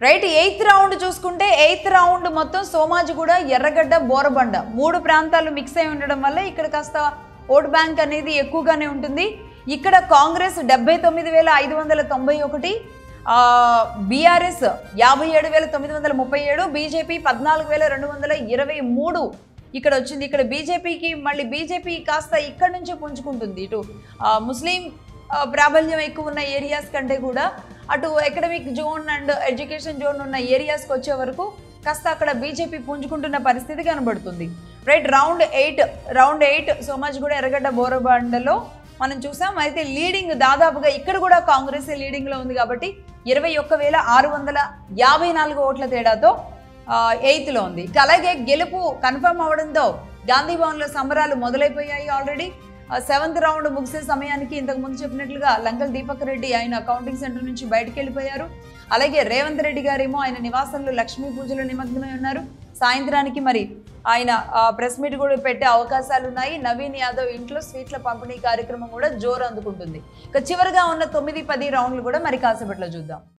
Right 8th round చూసుకుంటే 8th round మొత్తం సోమాజిగూడ ఎర్రగడ్డ బోరబండ 3 ప్రాంతాలు మిక్స్ అయి ఉండడం వల్ల ఇక్కడ కాస్త ఓట్ బ్యాంక్ అనేది ఎక్కువగానే ఉంటుంది. ఇక్కడ కాంగ్రెస్ 79,591, బీఆర్ఎస్ 57,937, బీజేపీ 14,223 ఇక్కడ వచ్చింది. ఇక్కడ బీజేపీకి మళ్ళీ బీజేపీ కాస్త ఇక్కడ నుంచే పుంజుకుంటుంది. ఇటు ముస్లిం ప్రాబల్యం ఎక్కువ ఉన్న ఏరియాస్ కంటే కూడా అటు academic zone and education zone ఉన్న ఏరియాస్కి వచ్చే వరకు కాస్త అక్కడ బీజేపీ పుంజుకుంటున్న పరిస్థితి కనబడుతుంది. రైట్ రౌండ్ 8 సోమాజిగూడ ఎర్రగడ్డ బోరబండలో మనం చూసాం. అయితే లీడింగ్ దాదాపుగా ఇక్కడ కూడా కాంగ్రెస్ లీడింగ్లో ఉంది కాబట్టి 21,654 ఓట్ల తేడాతో 8th లో ఉంది. అలాగే గెలుపు కన్ఫర్మ్ అవడంతో గాంధీ భవన్లో సంబరాలు మొదలైపోయాయి. ఆల్రెడీ 7th రౌండ్ ముగిసే సమయానికి ఇంతకు ముందు చెప్పినట్లుగా లంకల్ దీపక్ రెడ్డి ఆయన కౌంటింగ్ సెంటర్ నుంచి బయటకు వెళ్ళిపోయారు. అలాగే రేవంత్ రెడ్డి గారేమో ఆయన నివాసంలో లక్ష్మీ పూజలో నిమగ్నమై ఉన్నారు. సాయంత్రానికి మరి ఆయన ప్రెస్ మీట్ కూడా పెట్టే అవకాశాలు ఉన్నాయి. నవీన్ యాదవ్ ఇంట్లో స్వీట్ల పంపిణీ కార్యక్రమం కూడా జోరు అందుకుంటుంది. ఇక చివరిగా ఉన్న 9, 10 రౌండ్లు కూడా మరి కాసేపట్లో చూద్దాం.